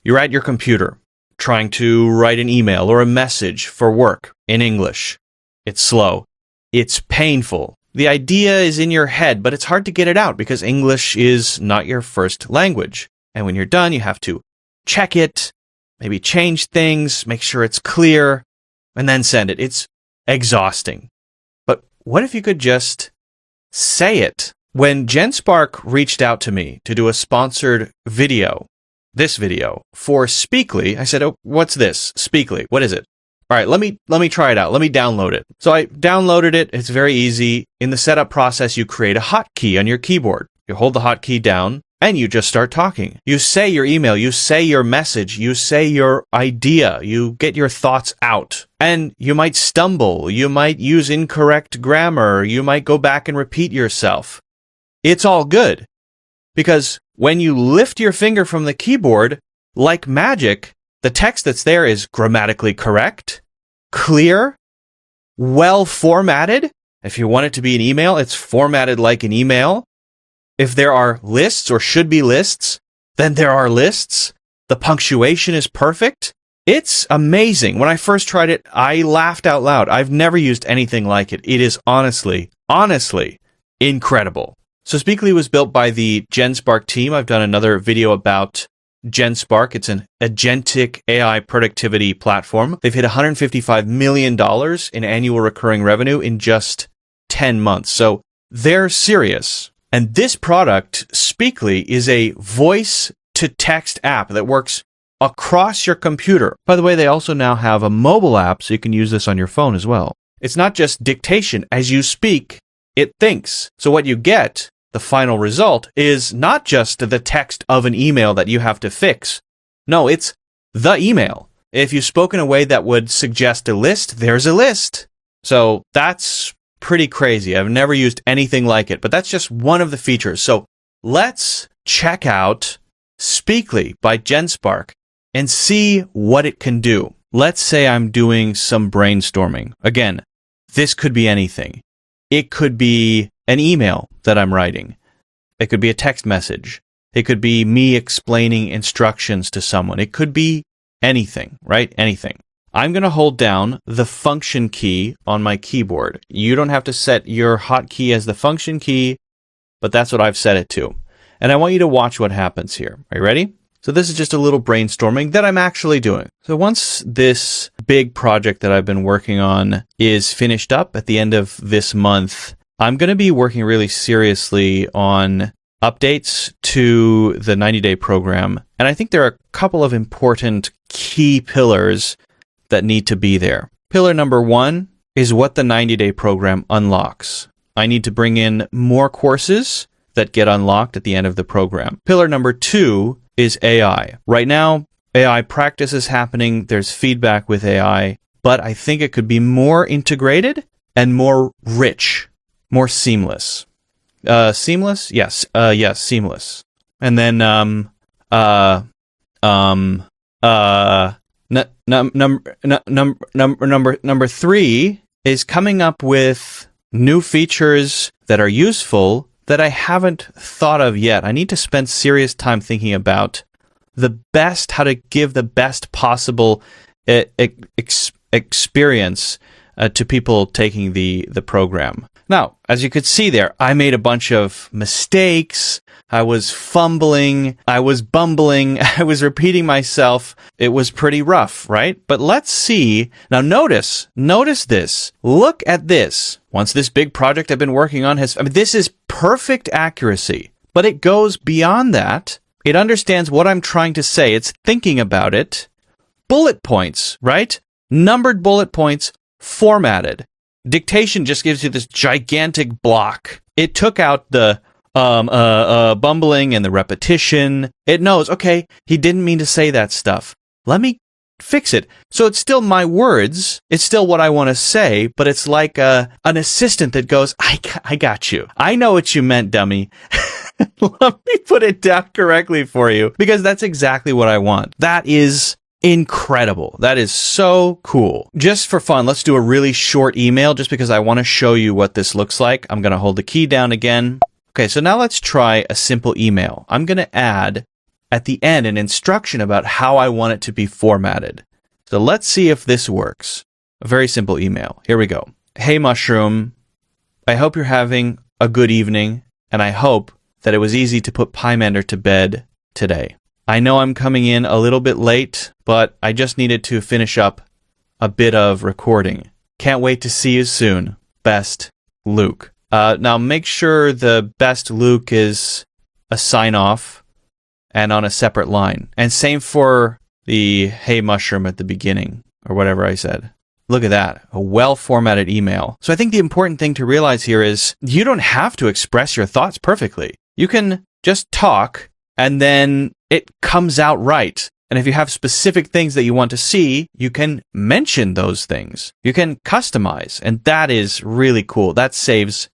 You're at your computer trying to write an email or a message for work in English. It's slow. It's painful. The idea is in your head, but it's hard to get it out because English is not your first language. And when you're done, you have to check it, maybe change things, make sure it's clear, and then send it. It's exhausting. But what if you could just say it? When Genspark reached out to me to do a sponsored video, this video, for Speakly, I said, oh, what's this? Speakly, what is it? All right, let me try it out. Let me download it. So I downloaded it. It's very easy. In the setup process, you create a hotkey on your keyboard. You hold the hotkey down, and you just start talking. You say your email, you say your message, you say your idea, you get your thoughts out. And you might stumble, you might use incorrect grammar, you might go back and repeat yourself. It's all good. Because when you lift your finger from the keyboard, like magic, the text that's there is grammatically correct, clear, well formatted. If you want it to be an email, it's formatted like an email. If there are lists or should be lists, then there are lists. The punctuation is perfect. It's amazing. When I first tried it, I laughed out loud. I've never used anything like it. It is honestly incredible. So Speakly was built by the Genspark team. I've done another video about Genspark. It's an agentic AI productivity platform. They've hit $155 million in annual recurring revenue in just 10 months. So they're serious. And this product, Speakly, is a voice-to-text app that works across your computer. By the way, they also now have a mobile app, so you can use this on your phone as well. It's not just dictation. As you speak, it thinks. So what you get, the final result, is not just the text of an email that you have to fix. No, it's the email. If you spoke in a way that would suggest a list, there's a list. So that's pretty crazy. I've never used anything like it, but that's just one of the features. So let's check out Speakly by Genspark and see what it can do. Let's say I'm doing some brainstorming. Again, this could be anything. It could be an email that I'm writing. It could be a text message. It could be me explaining instructions to someone. It could be anything, right? Anything. I'm going to hold down the function key on my keyboard. You don't have to set your hotkey as the function key, but that's what I've set it to. And I want you to watch what happens here. Are you ready? So this is just a little brainstorming that I'm actually doing. So once this big project that I've been working on is finished up at the end of this month, I'm going to be working really seriously on updates to the 90-day program. And I think there are a couple of important key pillars that need to be there. Pillar number 1 is what the 90-day program unlocks. I need to bring in more courses that get unlocked at the end of the program. Pillar number 2 is AI. Right now, AI practice is happening. There's feedback with AI, but I think it could be more integrated and more rich, more seamless. Seamless? Yes. Yes, seamless. And then, number 3 is coming up with new features that are useful that I haven't thought of yet. I need to spend serious time thinking about how to give the best possible experience to people taking the program. Now, as you could see there, I made a bunch of mistakes. I was fumbling. I was bumbling. I was repeating myself. It was pretty rough, right? But let's see. Now notice this. Look at this. Once this big project I've been working on this is perfect accuracy, but it goes beyond that. It understands what I'm trying to say. It's thinking about it. Bullet points, right? Numbered bullet points, formatted. Dictation just gives you this gigantic block. It took out the bumbling and the repetition. It knows, okay, he didn't mean to say that stuff. Let me fix it. So it's still my words. It's still what I want to say, but it's like an assistant that goes, I got you. I know what you meant, dummy. Let me put it down correctly for you, because that's exactly what I want. That is incredible. That is so cool. Just for fun, let's do a really short email just because I want to show you what this looks like. I'm going to hold the key down again. Okay, so now let's try a simple email. I'm going to add at the end an instruction about how I want it to be formatted. So let's see if this works. A very simple email. Here we go. Hey, Mushroom. I hope you're having a good evening, and I hope that it was easy to put Pymander to bed today. I know I'm coming in a little bit late, but I just needed to finish up a bit of recording. Can't wait to see you soon. Best, Luke. Now make sure the best Luke is a sign-off and on a separate line. And same for the hey mushroom at the beginning, or whatever I said. Look at that, a well-formatted email. So I think the important thing to realize here is you don't have to express your thoughts perfectly. You can just talk, and then it comes out right. And if you have specific things that you want to see, you can mention those things. You can customize, and that is really cool. That saves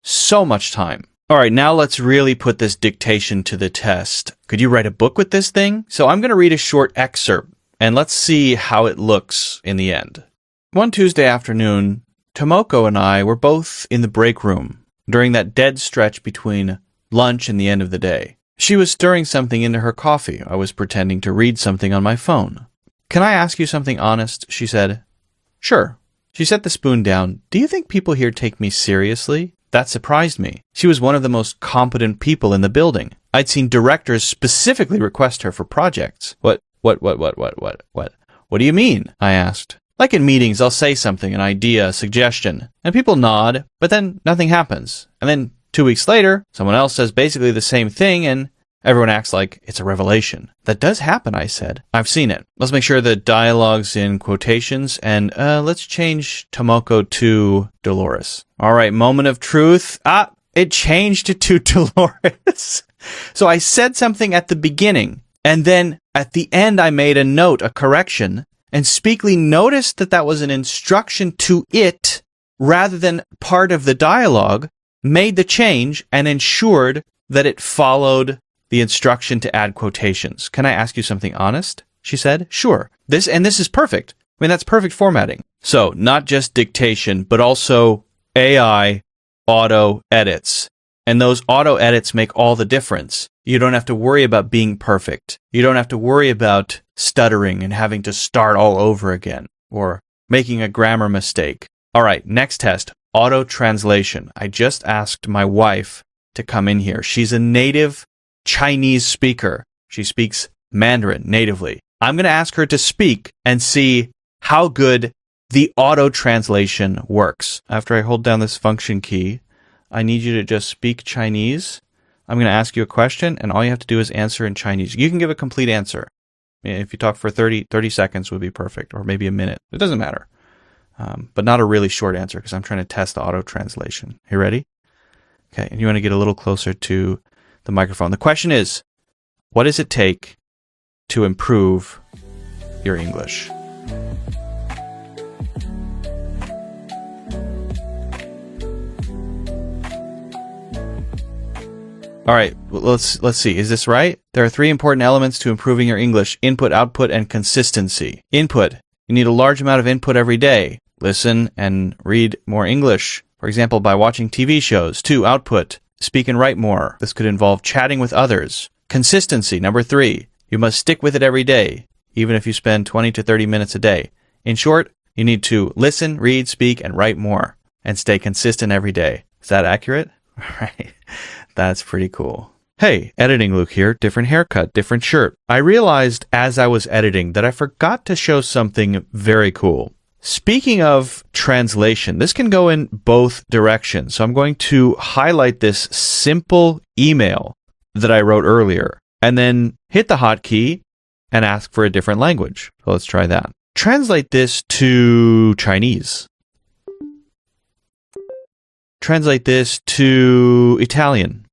so much time. All right, now let's really put this dictation to the test. Could you write a book with this thing? So I'm going to read a short excerpt, and let's see how it looks in the end. One Tuesday afternoon, Tomoko and I were both in the break room during that dead stretch between lunch and the end of the day. She was stirring something into her coffee. I was pretending to read something on my phone. Can I ask you something honest? She said. Sure. She set the spoon down. Do you think people here take me seriously? That surprised me. She was one of the most competent people in the building. I'd seen directors specifically request her for projects. What do you mean? I asked. Like in meetings, I'll say something, an idea, a suggestion, and people nod, but then nothing happens. And then 2 weeks later, someone else says basically the same thing, and everyone acts like it's a revelation. That does happen, I said. I've seen it. Let's make sure the dialogue's in quotations, and let's change Tomoko to Dolores. All right, moment of truth. It changed to Dolores. So I said something at the beginning, and then at the end I made a note, a correction, and Speakly noticed that that was an instruction to it rather than part of the dialogue, made the change, and ensured that it followed the instruction to add quotations. Can I ask you something honest? She said. Sure. This is perfect. I mean, that's perfect formatting. So not just dictation, but also AI auto edits. And those auto edits make all the difference. You don't have to worry about being perfect. You don't have to worry about stuttering and having to start all over again or making a grammar mistake. All right, next test, auto translation. I just asked my wife to come in here. She's a native Chinese speaker. She speaks Mandarin natively. I'm going to ask her to speak and see how good the auto translation works. After I hold down this function key, I need you to just speak Chinese. I'm going to ask you a question, and all you have to do is answer in Chinese. You can give a complete answer. If you talk for 30 seconds would be perfect, or maybe a minute. It doesn't matter. But not a really short answer, because I'm trying to test the auto translation. You ready? Okay, and you want to get a little closer to the microphone. The question is, what does it take to improve your English? All right, let's see. Is this right? There are 3 important elements to improving your English: input, output, and consistency. Input. You need a large amount of input every day. Listen and read more English, for example, by watching TV shows. 2, output. Speak and write more. This could involve chatting with others. Consistency. Number 3. You must stick with it every day, even if you spend 20 to 30 minutes a day. In short, you need to listen, read, speak, and write more, and stay consistent every day. Is that accurate? All right. That's pretty cool. Hey, editing Luke here. Different haircut, different shirt. I realized as I was editing that I forgot to show something very cool. Speaking of translation, this can go in both directions. So I'm going to highlight this simple email that I wrote earlier and then hit the hotkey and ask for a different language. So let's try that. Translate this to Chinese. Translate this to Italian.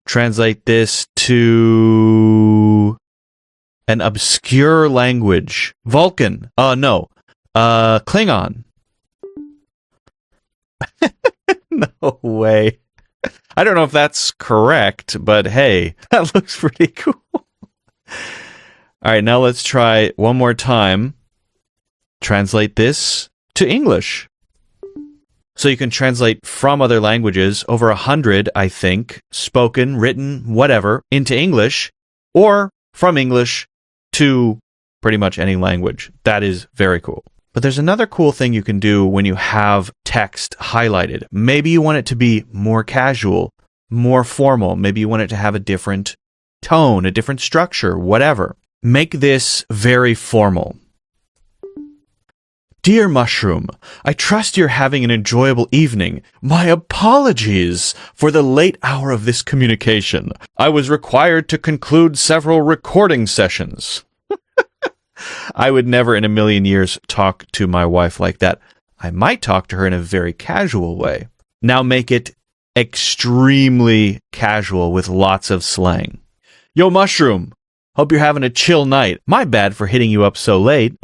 Translate this to an obscure language. Vulcan. Klingon. No way. I don't know if that's correct, but hey, that looks pretty cool. All right, now let's try one more time. Translate this to English. So you can translate from other languages, over 100, I think, spoken, written, whatever, into English, or from English to pretty much any language. That is very cool. But there's another cool thing you can do when you have text highlighted. Maybe you want it to be more casual, more formal. Maybe you want it to have a different tone, a different structure, whatever. Make this very formal. Dear Mushroom, I trust you're having an enjoyable evening. My apologies for the late hour of this communication. I was required to conclude several recording sessions. I would never in a million years talk to my wife like that. I might talk to her in a very casual way. Now make it extremely casual with lots of slang. Yo, Mushroom, hope you're having a chill night. My bad for hitting you up so late.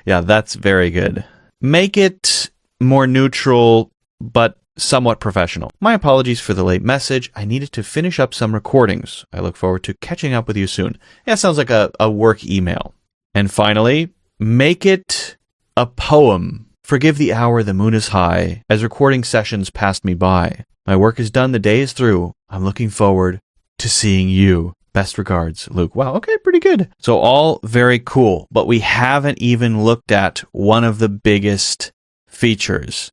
Yeah, that's very good. Make it more neutral, but somewhat professional. My apologies for the late message. I needed to finish up some recordings. I look forward to catching up with you soon. Yeah, sounds like a work email. And finally, make it a poem. Forgive the hour the moon is high, as recording sessions passed me by. My work is done, the day is through. I'm looking forward to seeing you. Best regards, Luke. Wow, okay, pretty good. So all very cool, but we haven't even looked at one of the biggest features,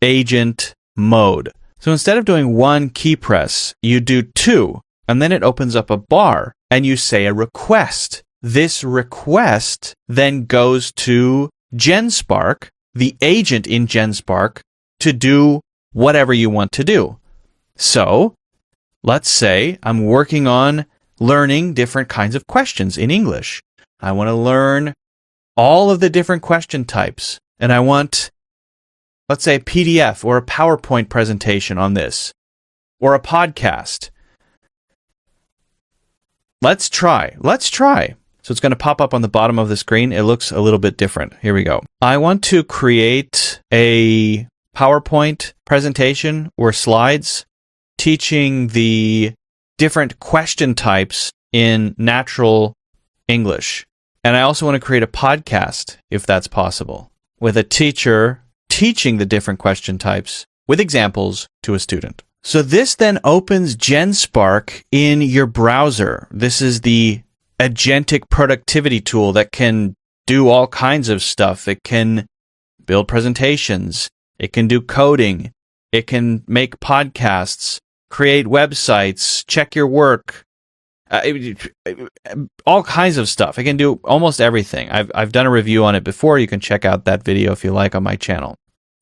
agent mode. So instead of doing one key press, you do two, and then it opens up a bar, and you say a request. This request then goes to Genspark, the agent in Genspark, to do whatever you want to do. So let's say I'm working on learning different kinds of questions in English. I want to learn all of the different question types, and I want, let's say, a PDF or a PowerPoint presentation on this, or a podcast. Let's try. So it's going to pop up on the bottom of the screen. It looks a little bit different. Here we go. I want to create a PowerPoint presentation or slides teaching the different question types in natural English. And I also want to create a podcast, if that's possible, with a teacher teaching the different question types with examples to a student. So this then opens Genspark in your browser. This is the agentic productivity tool that can do all kinds of stuff. It can build presentations. It can do coding. It can make podcasts, create websites, check your work, all kinds of stuff. It can do almost everything. I've done a review on it before. You can check out that video if you like on my channel.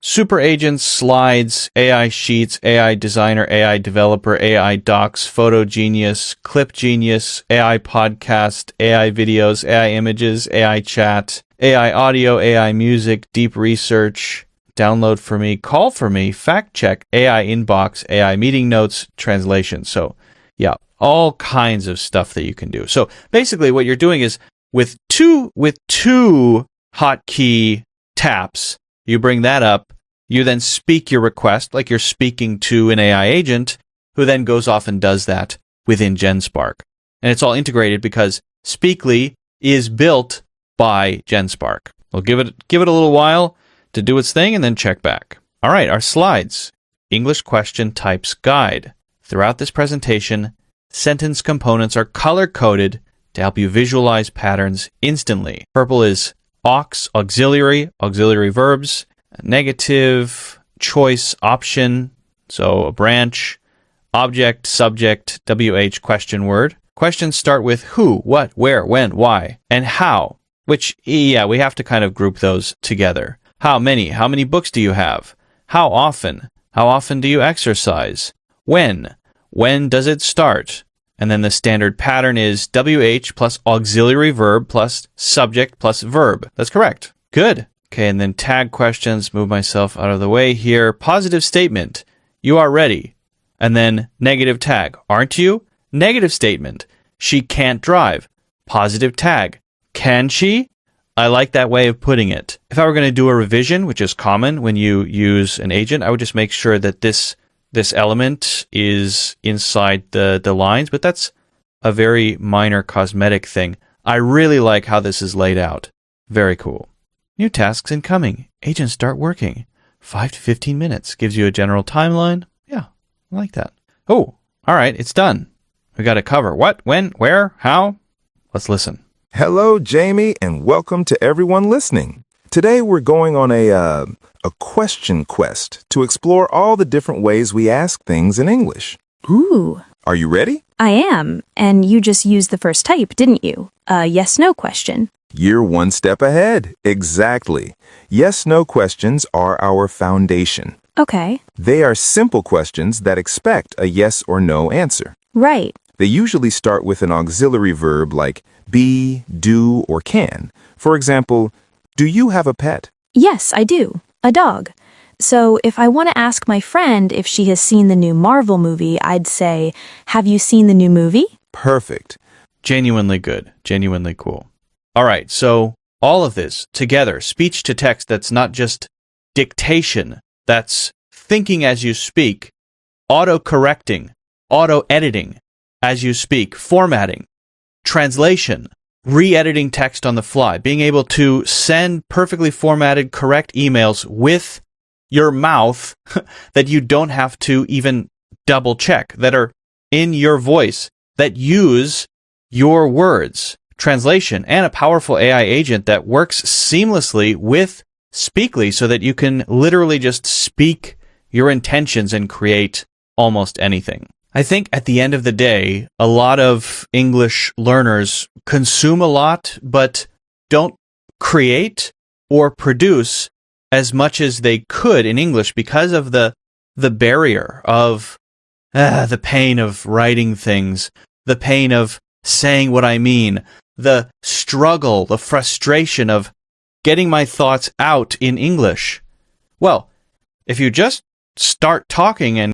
Super agents, slides, AI sheets, AI designer, AI developer, AI docs, photo genius, clip genius, AI podcast, AI videos, AI images, AI chat, AI audio, AI music, deep research, download for me, call for me, fact check, AI inbox, AI meeting notes, translation. So yeah, all kinds of stuff that you can do. So basically what you're doing is with two hotkey taps, you bring that up, you then speak your request like you're speaking to an AI agent who then goes off and does that within Genspark. And it's all integrated because Speakly is built by Genspark. We'll give it a little while to do its thing and then check back. All right, our slides. English question types guide. Throughout this presentation, sentence components are color-coded to help you visualize patterns instantly. Purple is auxiliary verbs, negative, choice, option, so a branch, object, subject, WH, question word. Questions start with who, what, where, when, why, and how, which, yeah, we have to kind of group those together. How many books do you have? How often do you exercise? When does it start? And then the standard pattern is WH plus auxiliary verb plus subject plus verb. That's correct. Good. Okay, and then tag questions, move myself out of the way here. Positive statement, you are ready. And then negative tag, aren't you? Negative statement, she can't drive. Positive tag, can she? I like that way of putting it. If I were going to do a revision, which is common when you use an agent, I would just make sure that this element is inside the lines, but that's a very minor cosmetic thing. I really like how this is laid out. Very cool. New tasks incoming. Agents start working. 5 to 15 minutes. Gives you a general timeline. Yeah, I like that. Oh, all right, it's done. We got to cover what, when, where, how. Let's listen. Hello, Jamie, and welcome to everyone listening. Today we're going on a question quest to explore all the different ways we ask things in English. Ooh. Are you ready? I am, and you just used the first type, didn't you? A yes-no question. You're one step ahead. Exactly. Yes-no questions are our foundation. Okay. They are simple questions that expect a yes or no answer. Right. They usually start with an auxiliary verb like be, do, or can. For example, do you have a pet? Yes, I do. A dog. So if I want to ask my friend if she has seen the new Marvel movie, I'd say, have you seen the new movie? Perfect. Genuinely good. Genuinely cool. All right, so all of this together, speech to text, that's not just dictation, that's thinking as you speak, auto-correcting, auto-editing as you speak, formatting, translation, re-editing text on the fly, being able to send perfectly formatted, correct emails with your mouth that you don't have to even double check, that are in your voice, that use your words, translation, and a powerful AI agent that works seamlessly with Speakly so that you can literally just speak your intentions and create almost anything. I think at the end of the day, a lot of English learners consume a lot, but don't create or produce as much as they could in English because of the barrier of the pain of writing things, the pain of saying what I mean, the struggle, the frustration of getting my thoughts out in English. Well, if you just start talking and